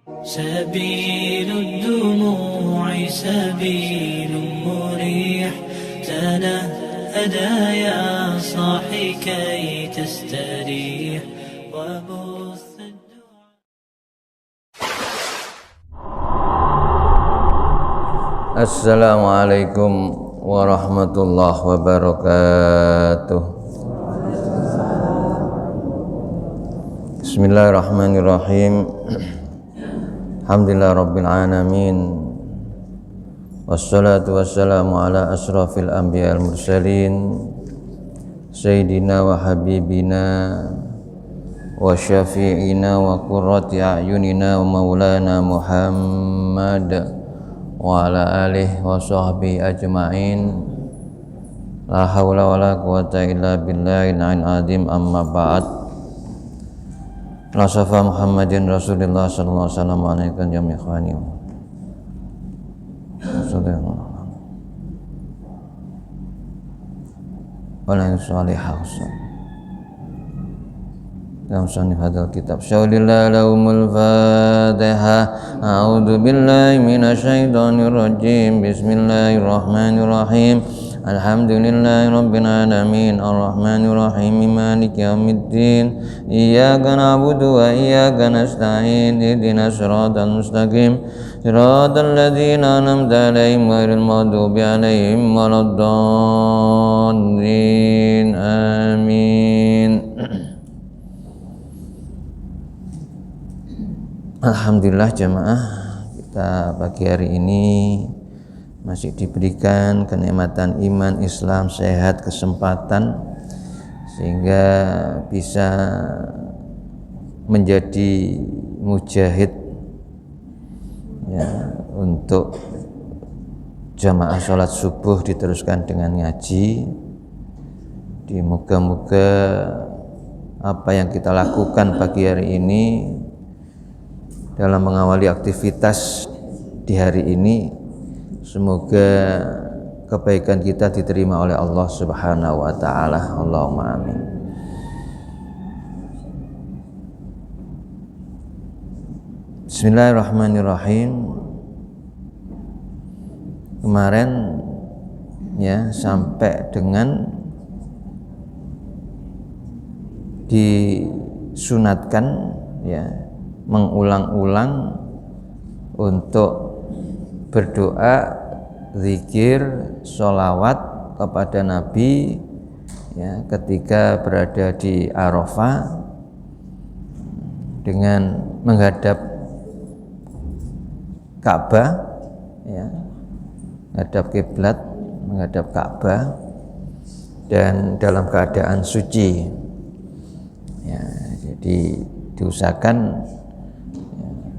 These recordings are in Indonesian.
سبيل الدموع سبيل مريح تنهدى يا صاحي كي تستريح وبث Assalamualaikum warahmatullahi wabarakatuh. Bismillahirrahmanirrahim. Alhamdulillah rabbil alamin. Wassalatu wassalamu ala asrafil anbiya'il mursalin Sayyidina wa habibina wa syafi'ina wa qurrati a'yunina wa maulana Muhammad wa ala alihi wa sahbihi ajma'in. La hawla wa la quwata illa billahil aliyyil azim. Amma ba'd. La safa Muhammadin Rasulullah sallallahu alaihi wasallam alaikum jami' ikhwani. Wala yusalihah dalam sanif hadal kitab syaulillahi lahumul fatihah. A'udzu billahi minasyaitonir rajim. Bismillahirrahmanirrahim. Alhamdulillahi rabbil alamin arrahmanir rahim maliki yaumiddin iyyaka na'budu wa iyyaka nasta'in ihdinas siratal mustaqim siratal ladzina an'amta 'alaihim ghairil maghdubi 'alaihim waladdallin. Amin. Alhamdulillah jamaah, kita pagi hari ini masih diberikan kenikmatan iman, Islam, sehat, kesempatan sehingga bisa menjadi mujahid ya, untuk jamaah sholat subuh diteruskan dengan ngaji. Moga-moga apa yang kita lakukan pagi hari ini dalam mengawali aktivitas di hari ini, semoga kebaikan kita diterima oleh Allah Subhanahu wa taala. Allahumma amin. Bismillahirrahmanirrahim. Kemarin ya sampai dengan disunatkan ya mengulang-ulang untuk berdoa, zikir, sholawat kepada Nabi ya, ketika berada di Arafah dengan menghadap Ka'bah ya, menghadap kiblat, menghadap Ka'bah dan dalam keadaan suci ya, jadi diusahakan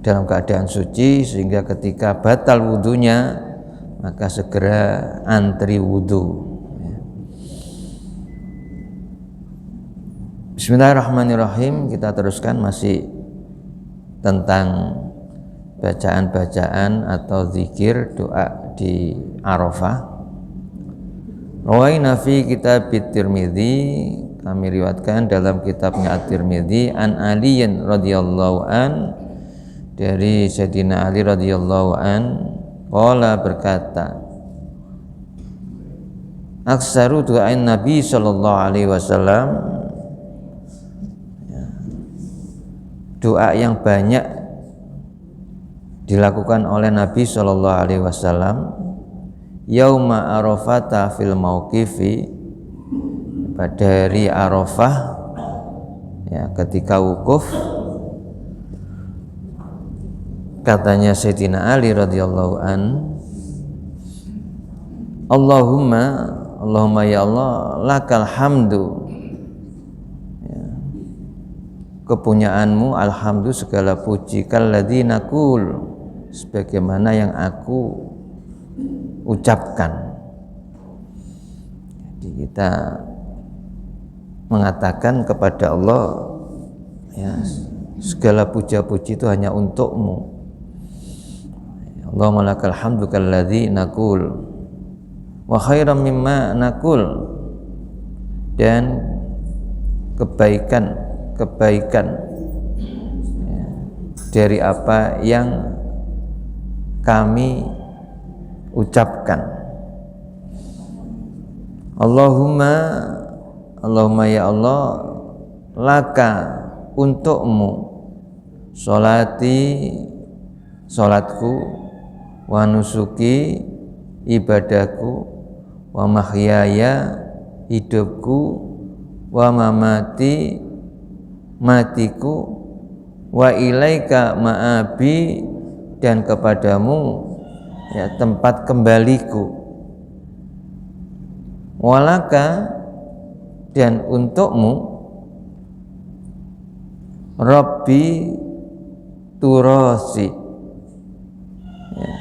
dalam keadaan suci sehingga ketika batal wudunya maka segera antri wudu. Bismillahirrahmanirrahim. Kita teruskan masih tentang bacaan-bacaan atau zikir doa di Arafah. Rawaina fi kitab Tirmidzi, kami riwayatkan dalam kitabnya At-Tirmidzi an Aliyin radhiyallahu an, dari Sayyidina Ali radhiyallahu an, qala berkata, aksaru du'ain Nabi sallallahu alaihi wasallam, doa yang banyak dilakukan oleh Nabi sallallahu alaihi wasallam yauma arafata fil mauqifi, pada hari Arafah ya, ketika wukuf. Katanya Sayyidina Ali radhiyallahu an, Allahumma ya Allah, lakal hamdu ya, kepunyaanmu, alhamdu segala puji, kalladzi naqul, sebagaimana yang aku ucapkan. Jadi kita mengatakan kepada Allah ya, segala puja-puji itu hanya untukmu. Allahumma lakal hamdu kalladzi naqul wa khairam mimma naqul, dan kebaikan ya, dari apa yang kami ucapkan. Allahumma ya Allah, laka untukmu sholati sholatku, wa nusuki ibadahku, wa mahyaya hidupku, wa mamati matiku, wa ilaika ma'abi dan kepadamu ya tempat kembaliku, walaka dan untukmu Rabbi turosi ya,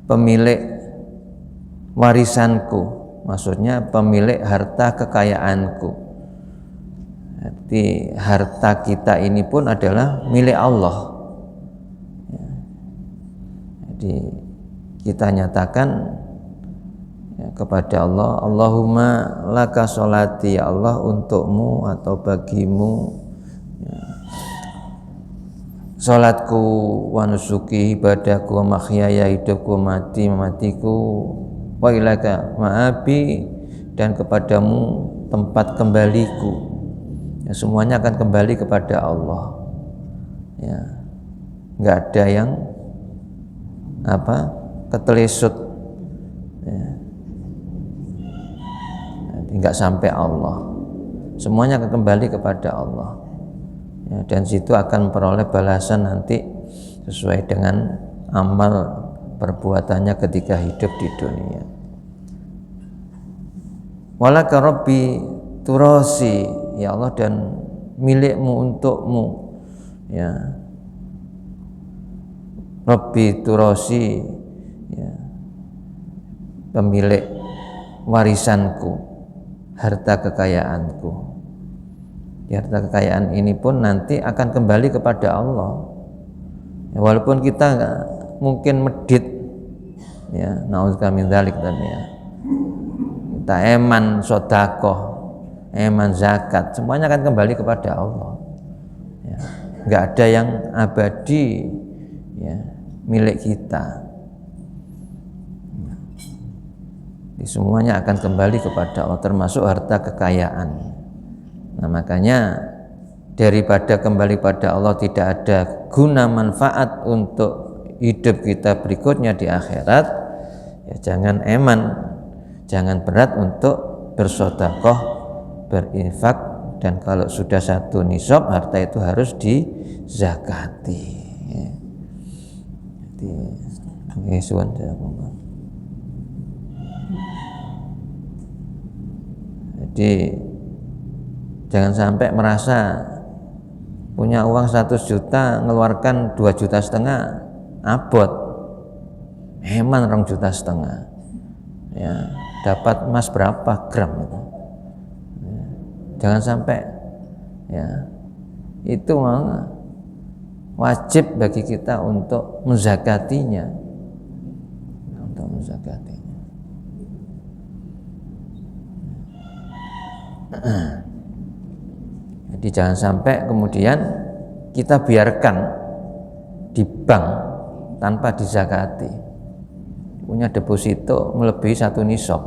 pemilik warisanku, maksudnya pemilik harta kekayaanku. Jadi harta kita ini pun adalah milik Allah ya. Jadi kita nyatakan ya, kepada Allah, Allahumma laka sholati, ya Allah untukmu atau bagimu ya, sholatku, wa nusuki ibadahku, wa mahyaya hidupku, matiku, wa ilaika ma'abi dan kepadamu tempat kembaliku ya, semuanya akan kembali kepada Allah ya, nggak ada yang ketelesut ya, nggak sampai Allah, semuanya akan kembali kepada Allah ya, dan situ akan memperoleh balasan nanti sesuai dengan amal perbuatannya ketika hidup di dunia. Walaka Rabbi turosi, ya Allah, dan milikmu untukmu ya, Rabbi turosi ya, pemilik warisanku, harta kekayaanku. Harta kekayaan ini pun nanti akan kembali kepada Allah ya, walaupun kita mungkin medit ya, na'udzubillah min dzalik ya, kita eman sedekah, eman zakat, semuanya akan kembali kepada Allah ya, nggak ada yang abadi ya, milik kita. Jadi semuanya akan kembali kepada Allah, termasuk harta kekayaan. Nah makanya daripada kembali pada Allah tidak ada guna manfaat untuk hidup kita berikutnya di akhirat ya, jangan eman, jangan berat untuk bersedekah, berinfak, dan kalau sudah satu nisab harta itu harus dizakati ya. Jadi jangan sampai merasa punya uang 100 juta ngeluarkan 2,5 juta abot, heman 2,5 juta ya, dapat emas berapa gram itu ya, jangan sampai ya, itu wajib bagi kita untuk menzakatinya, Jadi jangan sampai kemudian kita biarkan di bank tanpa dizakati, punya deposito melebihi 1 nisab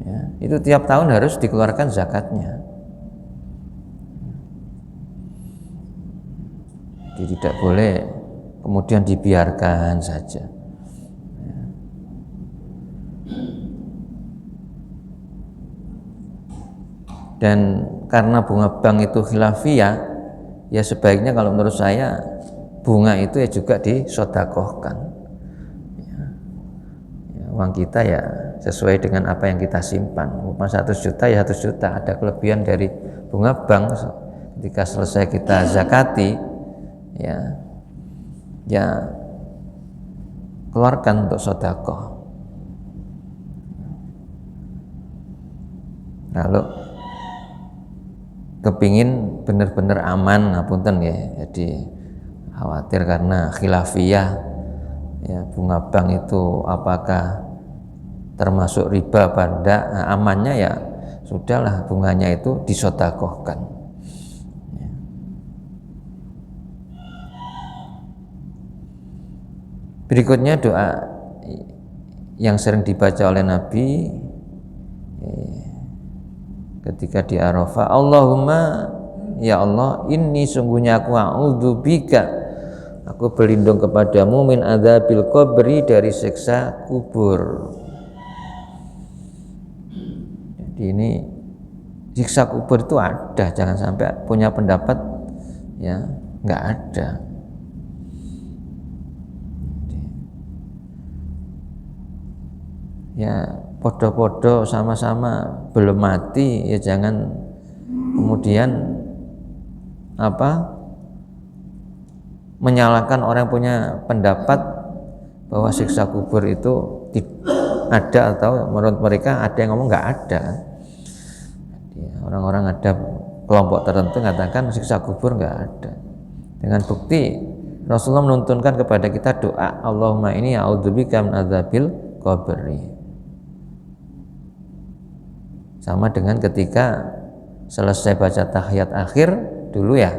ya, itu tiap tahun harus dikeluarkan zakatnya. Jadi tidak boleh kemudian dibiarkan saja. Dan karena bunga bank itu khilafiyah, ya sebaiknya kalau menurut saya bunga itu ya juga disedekahkan ya. Ya, uang kita ya sesuai dengan apa yang kita simpan. Umpama 100 juta ya 100 juta, ada kelebihan dari bunga bank ketika selesai kita zakati ya keluarkan untuk sedekah. Lalu kepingin benar-benar aman, ngapunten ya, jadi khawatir karena khilafiyah ya, bunga bank itu apakah termasuk riba pada amannya, ya sudahlah bunganya itu disedekahkan ya. Berikutnya doa yang sering dibaca oleh Nabi ketika di Arafah, Allahumma, ya Allah, inni sungguhnya aku a'udzubika, aku berlindung kepadamu min adzabil qabri, dari siksa kubur. Jadi ini siksa kubur itu ada, jangan sampai punya pendapat ya nggak ada. Ya podo-podo sama-sama belum mati, ya jangan kemudian menyalahkan orang yang punya pendapat bahwa siksa kubur itu ada, atau menurut mereka ada yang ngomong nggak ada. Ya, orang-orang ada kelompok tertentu mengatakan siksa kubur nggak ada, dengan bukti Rasulullah menuntunkan kepada kita doa Allahumma inni a'udzubika min adzabil qabri. Sama dengan ketika selesai baca tahiyat akhir dulu ya,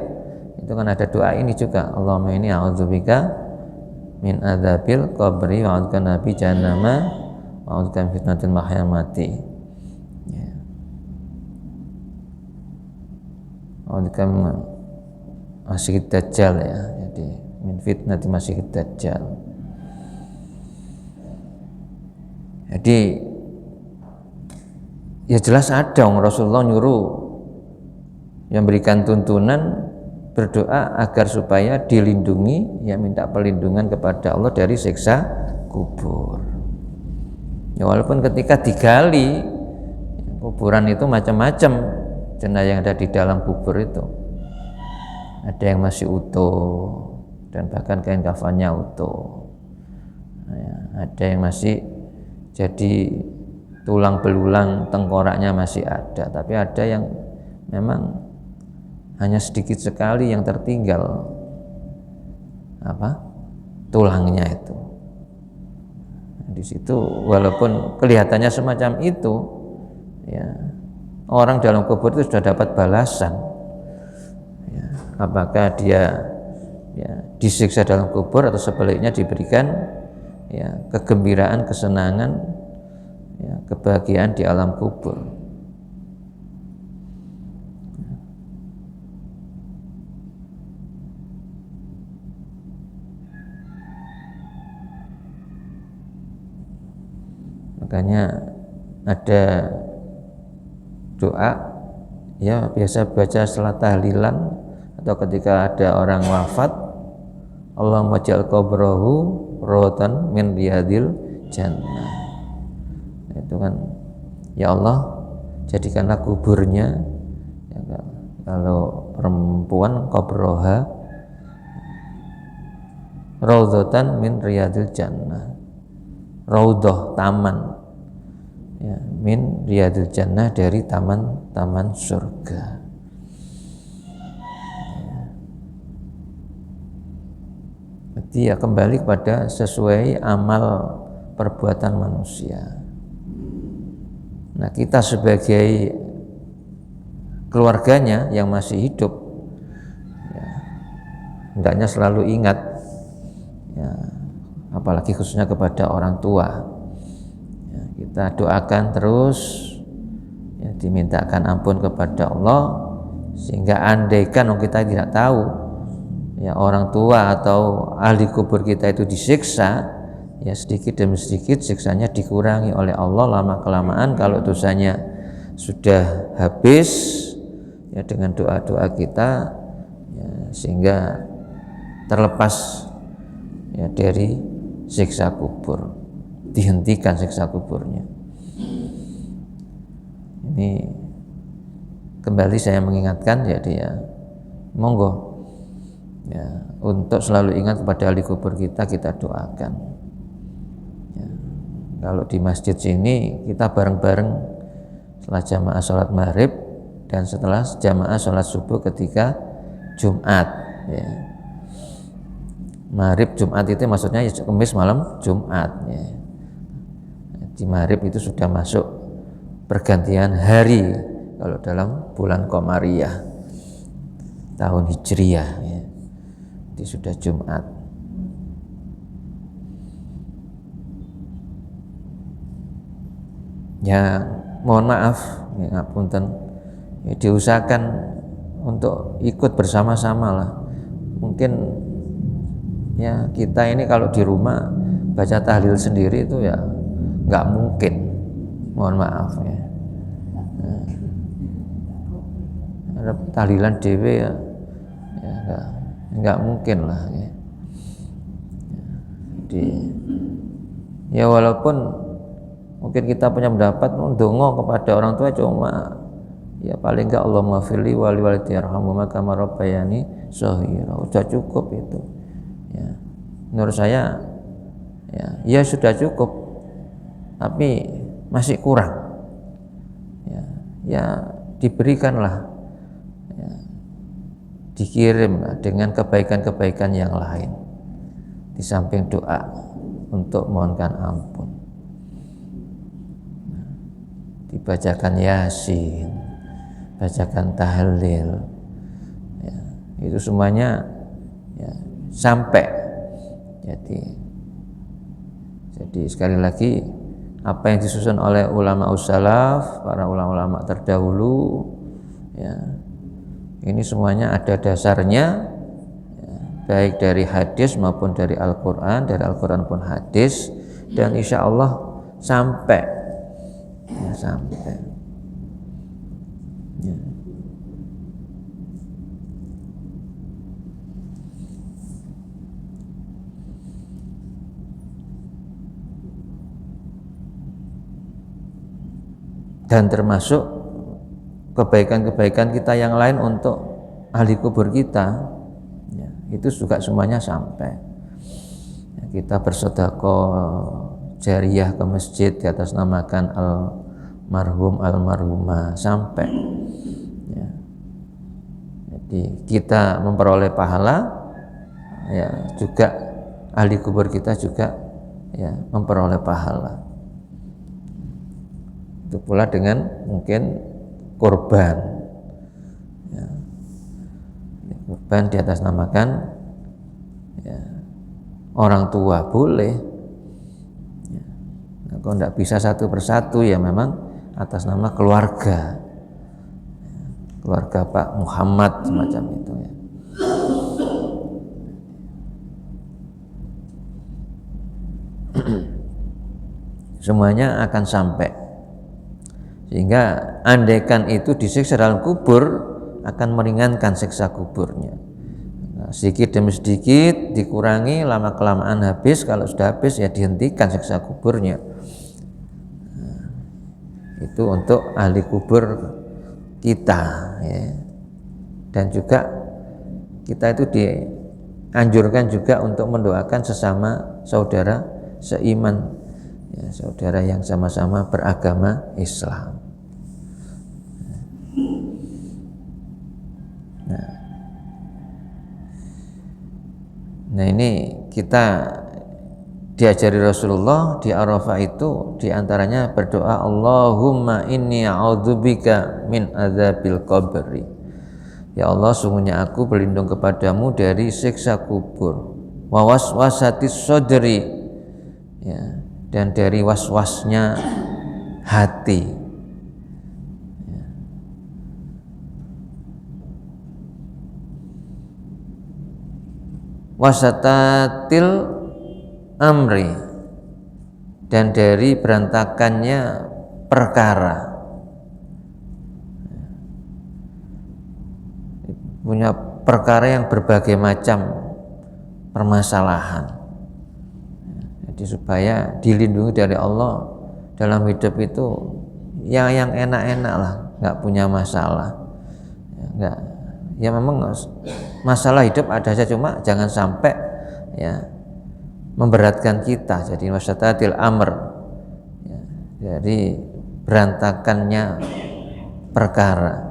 itu kan ada doa ini juga, Allahumma inni a'udzubika min adzabil qabri wa a'udzubika nabi jahannama wa a'udzubika min fitnatil mahya mati. Ya. A'udzubika min masyihid dajjal ya. Jadi min fitnati masyihid dajjal. Jadi ya jelas ada Rasulullah nyuruh yang berikan tuntunan berdoa agar supaya dilindungi, ya minta perlindungan kepada Allah dari siksa kubur. Ya walaupun ketika digali kuburan itu macam-macam jenazah yang ada di dalam kubur itu, ada yang masih utuh dan bahkan kain kafannya utuh, ya, ada yang masih jadi tulang belulang, tengkoraknya masih ada, tapi ada yang memang hanya sedikit sekali yang tertinggal tulangnya itu. Di situ walaupun kelihatannya semacam itu, ya orang dalam kubur itu sudah dapat balasan. Ya, apakah dia disiksa dalam kubur atau sebaliknya diberikan ya kegembiraan, kesenangan, ya, kebahagiaan di alam kubur. Makanya ada doa ya biasa baca setelah tahlilan atau ketika ada orang wafat, Allahumma ja'al qabrahu rawatan min riyadil jannah. Itu kan, ya Allah jadikanlah kuburnya, ya, kalau perempuan qabroha raudhatan min riyadil jannah, raudhah taman, ya, min riyadil jannah, dari taman-taman surga. Berarti ya kembali kepada sesuai amal perbuatan manusia. Nah, kita sebagai keluarganya yang masih hidup, ya, hendaknya selalu ingat, ya, apalagi khususnya kepada orang tua, ya, kita doakan terus, ya, dimintakan ampun kepada Allah, sehingga andaikan kita tidak tahu, ya, orang tua atau ahli kubur kita itu disiksa, ya sedikit demi sedikit siksanya dikurangi oleh Allah. Lama kelamaan kalau dosanya sudah habis, ya dengan doa-doa kita, ya, sehingga terlepas ya dari siksa kubur, dihentikan siksa kuburnya. Ini kembali saya mengingatkan, jadi ya monggo ya untuk selalu ingat kepada ahli kubur kita doakan. Kalau di masjid sini kita bareng-bareng setelah jamaah sholat maghrib dan setelah jamaah sholat subuh ketika Jumat, ya. Maghrib Jumat itu maksudnya ya Kamis malam Jumat, ya. Di maghrib itu sudah masuk pergantian hari kalau dalam bulan Qamariyah tahun Hijriyah, ya. Itu sudah Jumat. Ya mohon maaf, ya ngapunten, ya, diusahakan untuk ikut bersama-sama lah. Mungkin ya kita ini kalau di rumah baca tahlil sendiri itu ya nggak mungkin, mohon maaf ya. Nah, tahlilan dewe ya nggak mungkin lah ya. Jadi ya walaupun mungkin kita punya pendapat ndonga kepada orang tua cuma ya paling enggak Allahumma firli wali walidayya yarhamhuma kama rabbayani shaghira, sudah cukup itu ya. Menurut saya ya sudah cukup, tapi masih kurang ya diberikanlah ya, dikirim dengan kebaikan-kebaikan yang lain di samping doa untuk mohonkan ampun, dibacakan yasin, bacakan tahlil ya, itu semuanya ya, sampai. Jadi sekali lagi apa yang disusun oleh ulama salaf, para ulama-ulama terdahulu ya, ini semuanya ada dasarnya ya, baik dari hadis maupun dari Al-Quran, dari Al-Quran pun hadis, dan insya Allah sampai ya, sampai ya. Dan termasuk kebaikan-kebaikan kita yang lain untuk ahli kubur kita ya, itu juga semuanya sampai ya, kita bersedekah jariyah ke masjid di atas namakan almarhum almarhumah sampai ya. Jadi kita memperoleh pahala ya, juga ahli kubur kita juga ya memperoleh pahala. Itu pula dengan mungkin kurban ya, kurban di atas namakan ya, orang tua boleh ya. Nah, kalau tidak bisa satu persatu ya memang atas nama keluarga ya, keluarga Pak Muhammad semacam itu ya. Semuanya akan sampai, sehingga andaikan itu disiksa dalam kubur akan meringankan siksa kuburnya. Nah, sedikit demi sedikit dikurangi, lama kelamaan habis, kalau sudah habis ya dihentikan siksa kuburnya. Nah, itu untuk ahli kubur kita ya. Dan juga kita itu dianjurkan juga untuk mendoakan sesama saudara seiman ya, saudara yang sama-sama beragama Islam. Nah ini kita diajari Rasulullah di Arafah itu diantaranya berdoa Allahumma inni a'udzubika min adzabil qabri. Ya Allah, sungguhnya aku berlindung kepadamu dari siksa kubur, wa waswasatis sodri ya, dan dari waswasnya hati ya. Wasatatil amri, dan dari berantakannya perkara, punya perkara yang berbagai macam permasalahan. Jadi supaya dilindungi dari Allah dalam hidup itu yang enak-enak lah, nggak punya masalah ya, nggak ya, memang masalah hidup ada saja, cuma jangan sampai ya memberatkan kita. Jadi wasatatil amr ya, dari berantakannya perkara.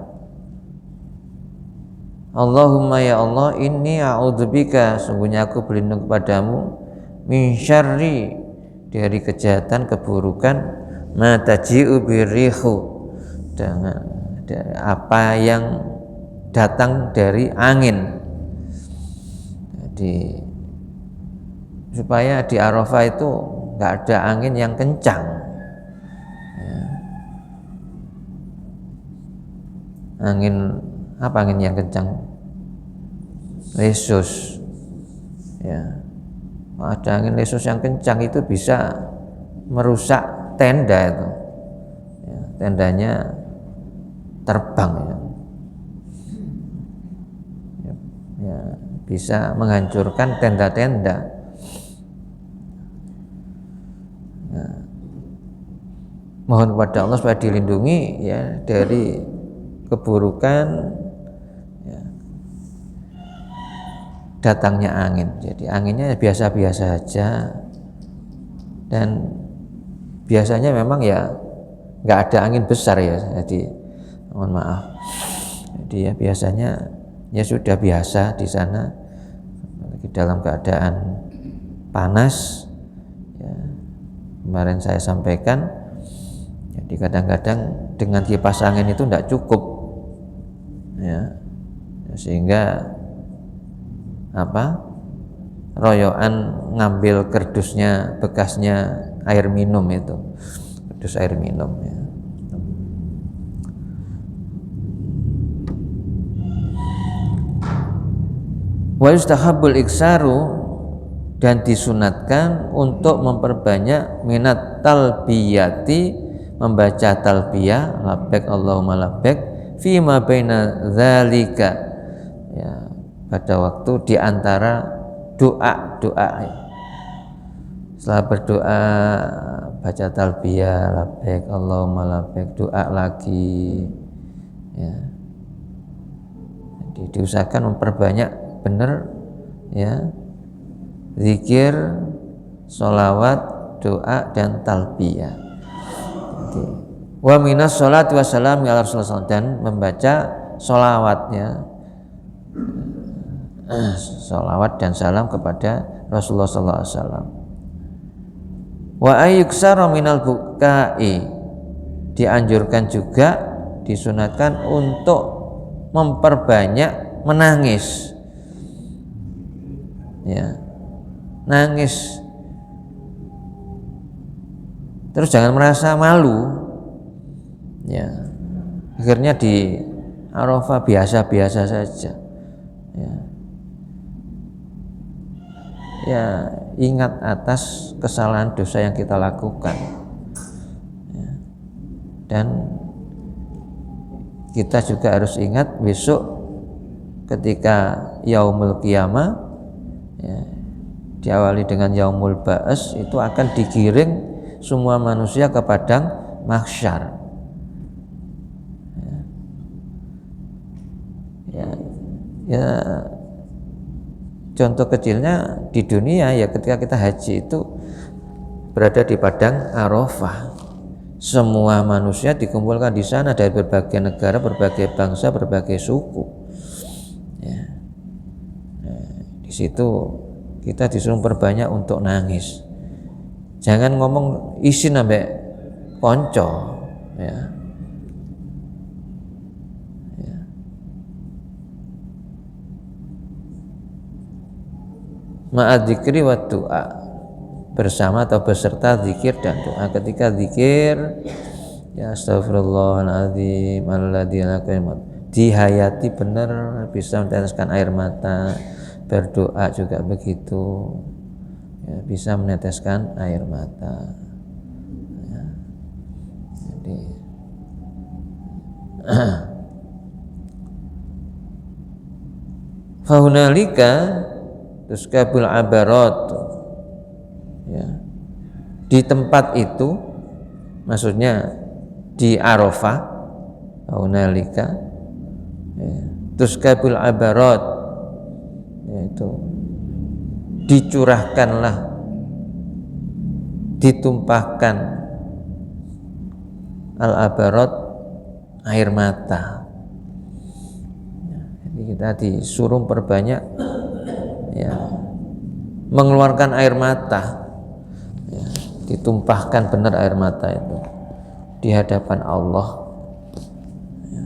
Allahumma ya Allah, inni a'udzubika, sungguhnya aku berlindung kepadamu, min syarri, dari kejahatan keburukan, ma taji'u birihu, dengan apa yang datang dari angin. Jadi supaya di Arafah itu nggak ada angin yang kencang ya. angin apa angin yang kencang? Lesus. Ya. Ada angin lesus yang kencang itu bisa merusak tenda itu. Ya, tendanya terbang ya. Ya, bisa menghancurkan tenda-tenda. Ya. Mohon kepada Allah supaya dilindungi ya dari keburukan ya, datangnya angin. Jadi anginnya biasa-biasa saja dan biasanya memang ya nggak ada angin besar ya. Jadi mohon maaf. Jadi ya biasanya ya sudah biasa di sana lagi dalam keadaan panas. Ya, kemarin saya sampaikan. Jadi kadang-kadang dengan kipas angin itu tidak cukup. Ya, sehingga royokan ngambil kerdusnya bekasnya air minum itu, kerdus air minum ya. Wa yustahabul iksaru, dan disunatkan untuk memperbanyak minat talbiyati, membaca talbiyah labbaik Allahumma labbaik fi ma baina dzalika ya, pada waktu di antara doa-doa. Setelah berdoa baca talbiyah labbaik Allahumma labbaik, doa lagi ya. Jadi diusahakan memperbanyak benar ya zikir, sholawat, doa dan talbiyah. Wa minas sholati wassalamu ala Rasulullah, dan membaca sholawatnya, sholawat dan salam kepada Rasulullah sallallahu alaihi wasallam. Wa ayyuksara minal bukai, dianjurkan juga, disunatkan untuk memperbanyak menangis ya, nangis. Terus jangan merasa malu ya, akhirnya di Arafah biasa-biasa saja ya. Ya, ingat atas kesalahan dosa yang kita lakukan ya. Dan kita juga harus ingat besok ketika yaumul qiyamah ya, diawali dengan yaumul ba'as, itu akan digiring semua manusia ke padang mahsyar ya, ya contoh kecilnya di dunia ya, ketika kita haji itu berada di padang Arafah, semua manusia dikumpulkan di sana dari berbagai negara, berbagai bangsa, berbagai suku ya. Nah, di situ kita disuruh perbanyak untuk nangis. Jangan ngomong isin sampai konco ya. Ya. Ma'ad dzikri wa du'a, bersama atau beserta zikir dan doa. Ketika zikir ya astagfirullahaladzim alladzi la ilaha, dihayati benar, bisa meneteskan air mata. Berdoa juga begitu ya, bisa meneteskan air mata ya. Jadi fahunalika tuskabul abarat ya, di tempat itu, maksudnya di Arafah, fahunalika ya, tuskabul abarat, yaitu dicurahkanlah, ditumpahkan al-abarat, air mata ya. Jadi kita disuruh perbanyak ya, mengeluarkan air mata ya, ditumpahkan benar air mata itu di hadapan Allah ya.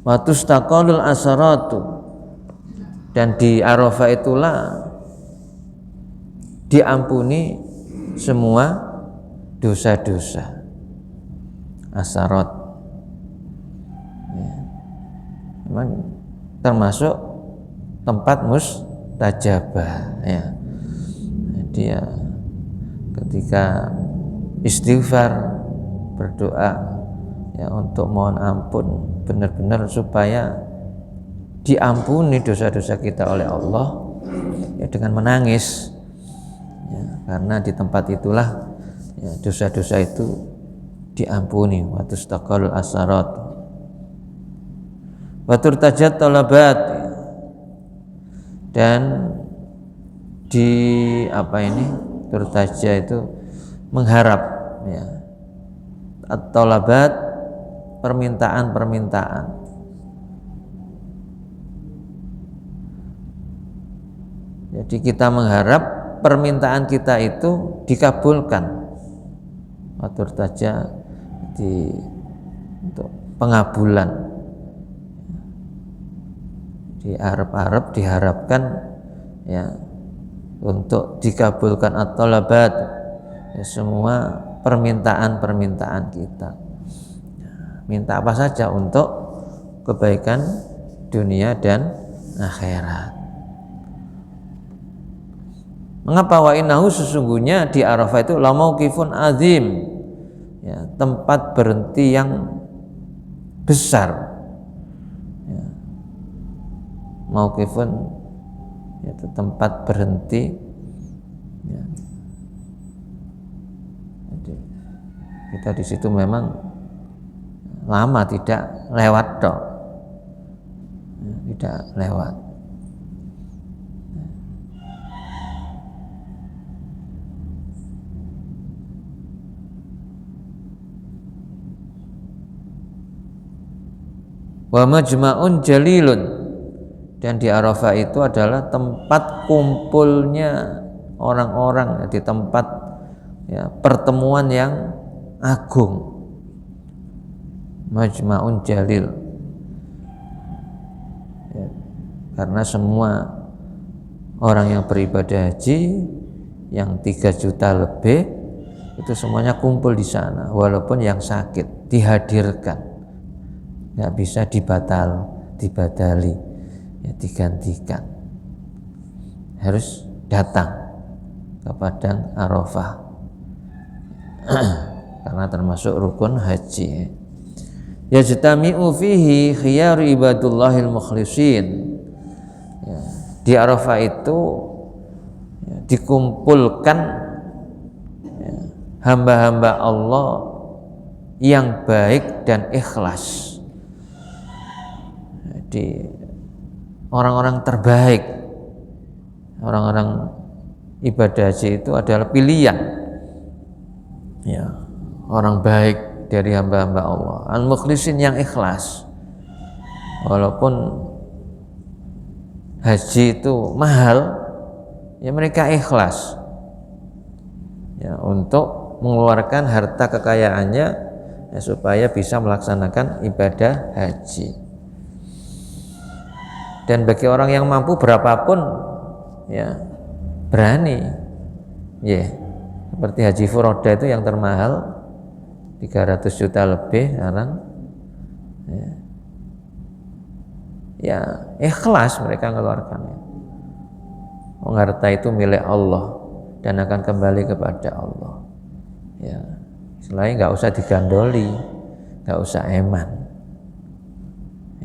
Wa tustaqalul asaratu, dan di Arafah itulah diampuni semua dosa-dosa asarat. Ya. Memang termasuk tempat mustajabah ya. Jadi ya ketika istighfar, berdoa ya untuk mohon ampun benar-benar supaya diampuni dosa-dosa kita oleh Allah ya dengan menangis ya, karena di tempat itulah ya, dosa-dosa itu diampuni. Wa tustaqalul asarat wa turtajat talabat, dan di turtaja itu mengharap ya, at-talabat permintaan-permintaan. Jadi kita mengharap permintaan kita itu dikabulkan. Atur saja untuk pengabulan. Diharapkan ya untuk dikabulkan at-talabat ya, semua permintaan-permintaan kita. Minta apa saja untuk kebaikan dunia dan akhirat. Mengapa? Wa innahu, sesungguhnya di Arafah itu la mauqifun azim ya, tempat berhenti yang besar ya. Mauqifun itu tempat berhenti ya. Jadi kita di situ memang lama tidak lewat dok ya, tidak lewat. Wa majma'un jalilun, dan di Arafah itu adalah tempat kumpulnya orang-orang, di tempat ya, pertemuan yang agung. Majma'un jalil ya, karena semua orang yang beribadah haji yang 3 juta lebih itu semuanya kumpul di sana, walaupun yang sakit dihadirkan, nggak bisa dibadali ya, digantikan, harus datang ke Padang Arafah karena termasuk rukun haji. Yajtami'u fihi khiyaru ibadullahil mukhlisin ya, di Arafah itu ya, dikumpulkan ya, hamba-hamba Allah yang baik dan ikhlas. Jadi orang-orang terbaik, orang-orang ibadah haji itu adalah pilihan ya, orang baik dari hamba-hamba Allah, al-mukhlisin yang ikhlas. Walaupun haji itu mahal ya, mereka ikhlas ya, untuk mengeluarkan harta kekayaannya ya, supaya bisa melaksanakan ibadah haji. Dan bagi orang yang mampu berapapun ya berani ya, seperti haji furoda itu yang termahal 300 juta lebih sekarang ya ikhlas mereka mengeluarkannya. Harta itu milik Allah dan akan kembali kepada Allah ya, selain nggak usah digandoli, nggak usah eman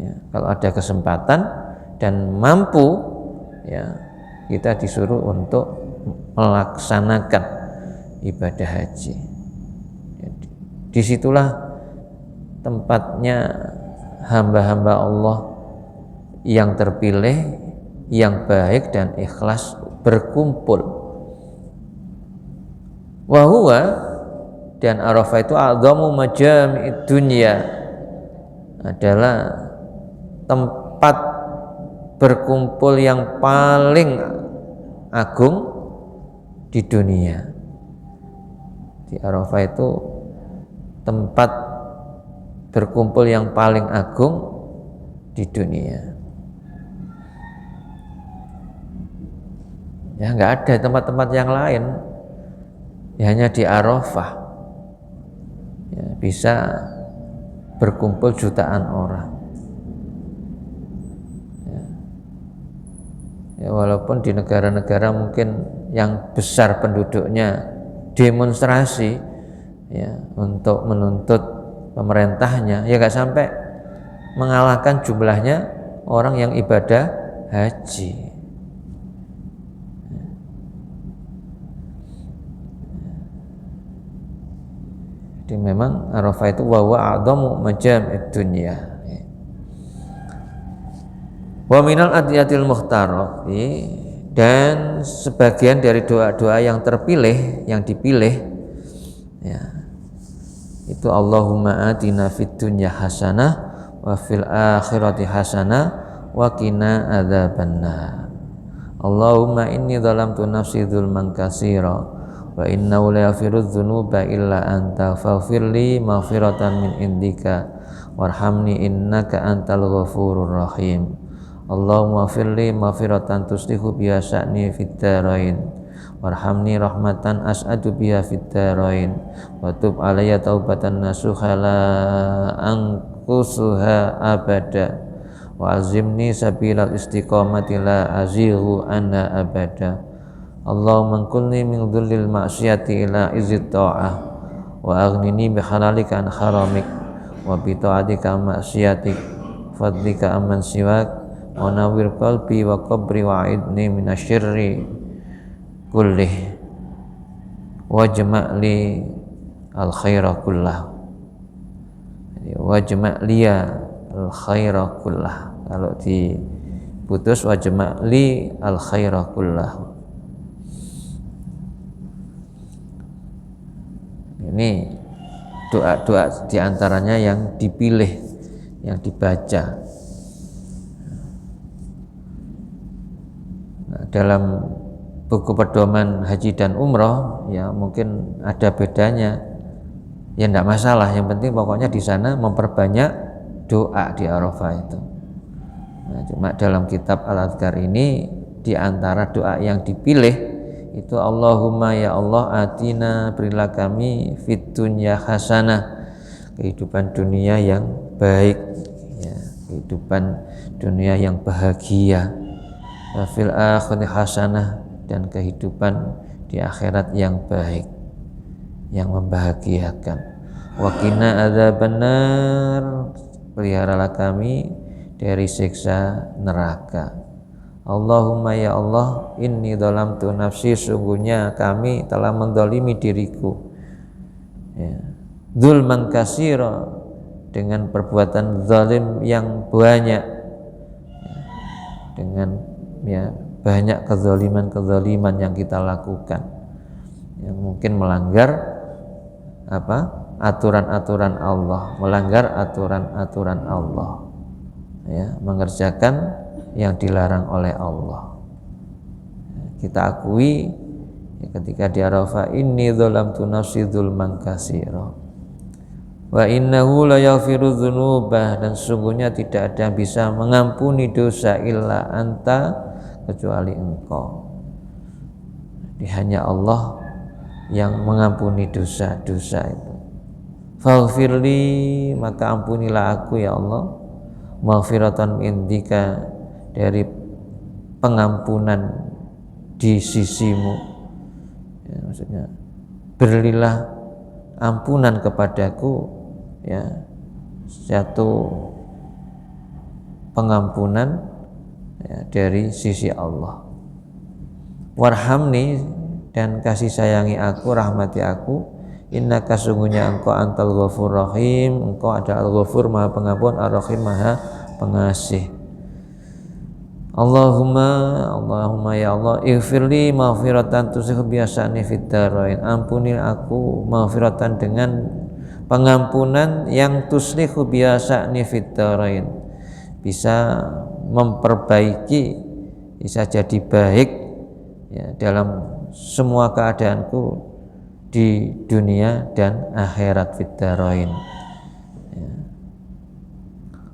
ya. Kalau ada kesempatan dan mampu ya, kita disuruh untuk melaksanakan ibadah haji. Disitulah tempatnya hamba-hamba Allah yang terpilih, yang baik dan ikhlas berkumpul. Wa huwa, dan Arafah itu a'dhamu majami'id dunya, adalah tempat berkumpul yang paling agung di dunia. Di Arafah itu tempat berkumpul yang paling agung di dunia. Ya nggak ada tempat-tempat yang lain, ya hanya di Arafah. bisa berkumpul jutaan orang. Ya, walaupun di negara-negara mungkin yang besar penduduknya demonstrasi ya untuk menuntut pemerintahnya, ya nggak sampai mengalahkan jumlahnya orang yang ibadah haji. Jadi memang Arafah itu wa a'dhamu majam'id dunya. Wa minal adiyatil mukhtarati, dan sebagian dari doa-doa yang terpilih, yang dipilih ya, itu Allahumma atina fid dunya hasanah wa fil akhirati hasanah wa qina adzabannar. Allahumma inni zalamtu nafsi dzulman katsira wa innahu la yaghfiru dzunuba illa anta faghfirli maghfiratan min indika warhamni innaka antal ghafurur rahim. Allahumma firli maghfiratan tuslihu biha sya'ni fid dharain warhamni rahmatan as'adu biha fid dharain wa tub alayya taubatan nasuha la anqusuha abada wa azimni sabilal istiqamati la azighu anha abada. Allahumma kulni min dhullil ma'siyati ila izzit ta'ah wa aghnini bi halalika an haramik wa bi ta'atika ma'siyatik fadlika amman siwak wa nawwir qalbi wa qabri wa a'idni minasyirri kullih wajma'li al khaira kullah. Wajma'liya al khaira kullah, kalau diputus wajma'li al khaira kullah. Ini doa-doa diantaranya yang dipilih, yang dibaca. Nah, dalam buku pedoman haji dan umroh ya mungkin ada bedanya, ya tidak masalah, yang penting pokoknya di sana memperbanyak doa di Arafah itu. Nah, cuma dalam kitab Al-Adhkar ini di antara doa yang dipilih itu Allahumma ya Allah atina, berilah kami fid dunya hasanah, kehidupan dunia yang baik ya, kehidupan dunia yang bahagia, wa fil akhirati hasanah, dan kehidupan di akhirat yang baik, yang membahagiakan. Wa qina adzabannar, peliharalah kami dari siksa neraka. Allahumma ya Allah inni dhalamtu nafsi, sungguhnya kami telah mendolimi diriku ya, dzulman katsira, dengan perbuatan zalim yang banyak ya, dengan ya banyak kezaliman yang kita lakukan, yang mungkin melanggar aturan-aturan Allah, melanggar aturan-aturan Allah ya, mengerjakan yang dilarang oleh Allah. Kita akui ya, ketika di Arafah inni dzalamtu nafsi dzulman katsira wa innahu la yaghfiru dzunuba, dan sesungguhnya tidak ada yang bisa mengampuni dosa illa anta, kecuali engkau. Jadi hanya Allah yang mengampuni dosa-dosa itu. Faghfirli, maka ampunilah aku ya Allah, maghfiratan indika, dari pengampunan di sisimu ya, maksudnya berilah ampunan kepadaku ya, satu pengampunan ya, dari sisi Allah. Warhamni, dan kasih sayangi aku, rahmati aku, innaka, sungguhnya engkau antal ghafur rahim, engkau adalah al-ghafur maha pengampun, ar-rahim maha pengasih. Allahumma ya Allah ighfirli maghfiratan tuslihu biha sya'ni fid dharain, ampuni aku maghfiratan dengan pengampunan yang tuslihu biha sya'ni fid dharain, bisa memperbaiki, bisa jadi baik ya, dalam semua keadaanku di dunia dan akhirat, fid dharain.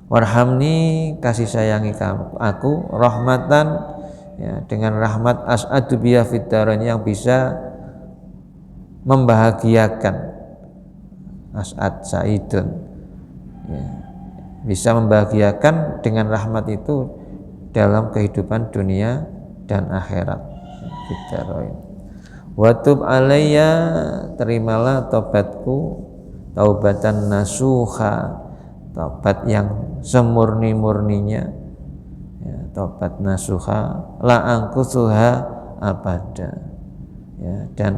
Warhamni, kasih sayangi aku, rahmatan ya, dengan rahmat as'adu biha fid dharain, yang bisa membahagiakan as'ad sa'idun, ya, bisa membahagiakan dengan rahmat itu dalam kehidupan dunia dan akhirat. Wa tub alayya, terimalah taubatku, taubatan nasuha, taubat yang semurni-murninya, ya, taubat nasuha, la angkusuha abada, ya, dan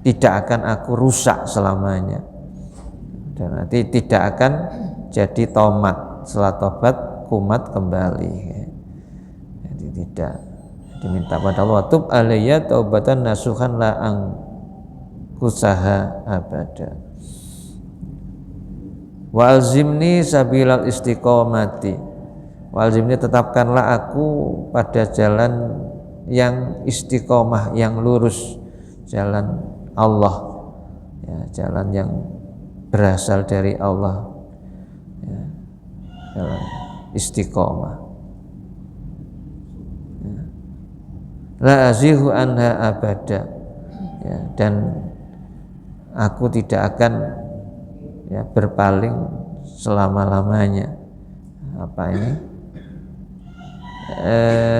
tidak akan aku rusak selamanya, dan nanti tidak akan jadi tomat, setelah tobat kumat kembali, ya. Jadi tidak, diminta pada Allah, tub alayya taubatan nasuhan la angkusaha abada, wa alzimni sabilal istiqomati, wa alzimni, tetapkanlah aku pada jalan yang istiqomah, yang lurus, jalan Allah, ya, jalan yang berasal dari Allah, ya, jalan istiqomah. Ya. La azihu anha abada, ya, dan aku tidak akan, ya, berpaling selama-lamanya. Apa ini?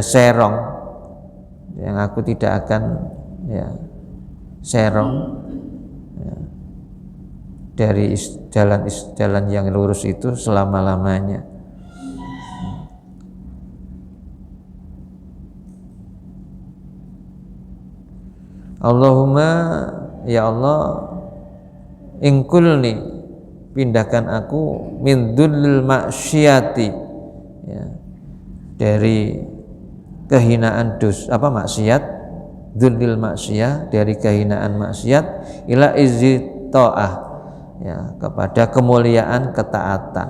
Serong, yang aku tidak akan, ya, serong, ya, dari jalan yang lurus itu selama-lamanya. Allahumma, ya Allah, ingkulni, pindahkan aku, min dzulil ma'syiyati, ya, dari kehinaan maksiat, dzulil maksiyah, dari kehinaan maksiat, ila izzi ta'ah, ya, kepada kemuliaan ketaatan.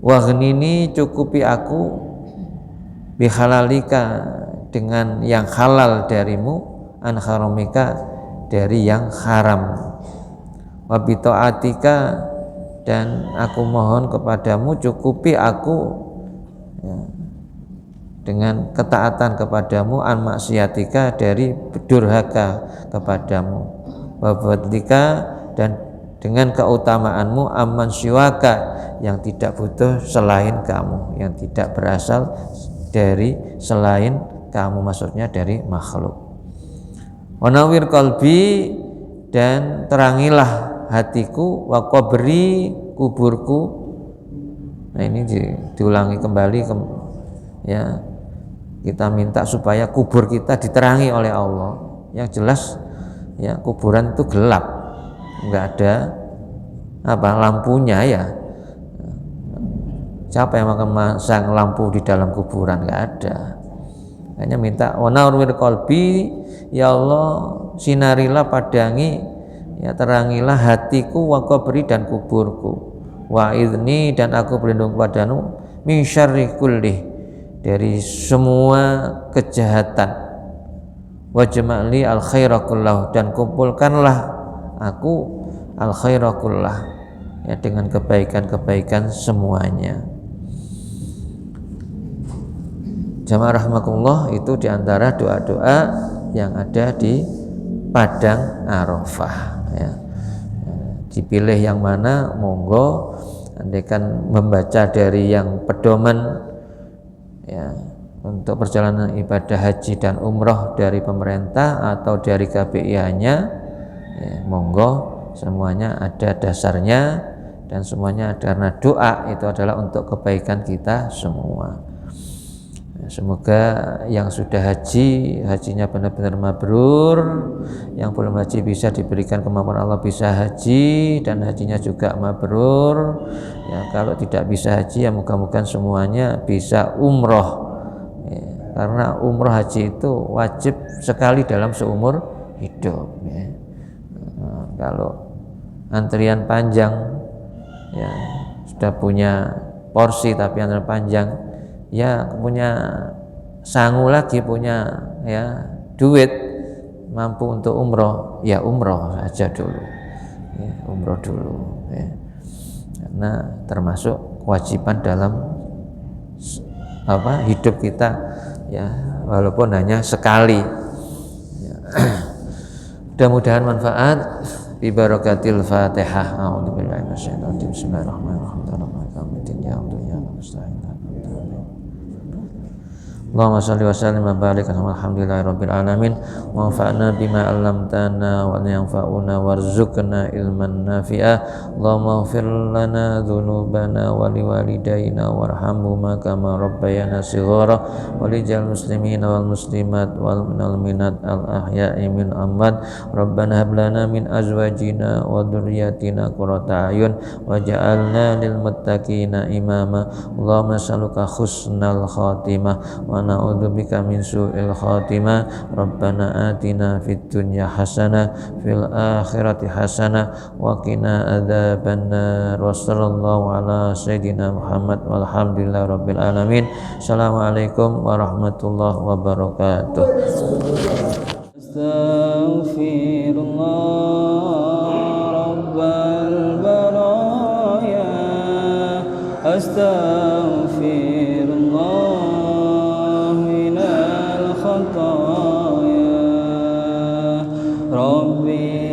Waghnini, cukupi aku, bihalalika, dengan yang halal darimu, an haramika, dari yang haram. Wa bi ta'atika, dan aku mohon kepadamu, cukupi aku, ya, dengan ketaatan kepadamu, an maksiatika, dari durhaka kepadamu. Wa fadlika, dan dengan keutamaanmu, amman siwaka, yang tidak butuh selain kamu, yang tidak berasal dari selain kamu, maksudnya dari makhluk. Wa nawwir qalbi, dan terangilah hatiku, wa qabri, kuburku. Nah, ini diulangi kembali, ya, kita minta supaya kubur kita diterangi oleh Allah. Yang jelas, ya, kuburan itu gelap, enggak ada lampunya, ya. Siapa yang akan masang lampu di dalam kuburan? Enggak ada. Hanya minta wa nawwir qalbi, ya Allah, sinarilah, padangi, ya, terangilah hatiku, wa qabri, dan kuburku, wa idni, dan aku berlindung padamu, min syarri kulli, dari semua kejahatan, wa jama'li al khaira kullahu, dan kumpulkanlah aku al khaira kullah, ya, dengan kebaikan-kebaikan semuanya. Jamaah rahimakumullah, itu diantara doa-doa yang ada di Padang Arafah, ya. Dipilih yang mana, monggo, andaikan membaca dari yang pedoman, ya, untuk perjalanan ibadah haji dan umroh dari pemerintah atau dari KPIA-nya, ya, monggo, semuanya ada dasarnya, dan semuanya karena doa itu adalah untuk kebaikan kita semua. Semoga yang sudah haji, hajinya benar-benar mabrur, yang belum haji bisa diberikan kemampuan Allah bisa haji, dan hajinya juga mabrur, ya. Kalau tidak bisa haji, ya moga-moga semuanya bisa umroh, ya. Karena umroh haji itu wajib sekali dalam seumur hidup, ya. Kalau antrian panjang, ya, sudah punya porsi tapi antrian panjang, ya, punya sangu lagi, punya, ya, duit, mampu untuk umroh, ya umroh saja dulu, ya, umroh dulu, ya. Karena termasuk kewajiban dalam hidup kita, ya, walaupun hanya sekali, ya. Mudah-mudahan manfaat bi barakatil Fatihah. A'udzubillahi minasyaitonir rajim. Bismillahirrahmanirrahim. Ya Allah ya musta'in. Allahumma shalli wa sallim wa barik alhamdulillahi rabbil alamin wa anfa'na bima 'allamtana wa yanfa'una warzuqna ilman nafi'a. Allahumma ighfir lana dzunubana wa liwalidayna warhamhuma kama rabbayana shighara wa lijal muslimina wal muslimat wal mu'minat al ahya'i min amwat. Rabbana hab lana min azwajina wa dhurriyyatina qurrata a'yun waj'alna lil muttaqina imama. Allahumma nas'aluka husnal khatimah wa na'udzubika min su'il khatimah. Rabbana atina fid dunya hasanah fil akhirati hasanah wa qina adzabannar. Wa sallallahu ala sayyidina Muhammad walhamdulillahi rabbil alamin. Assalamualaikum warahmatullahi wabarakatuh. Astaghfirullah rabbal baraya. Astaghfirullah خطايا ربي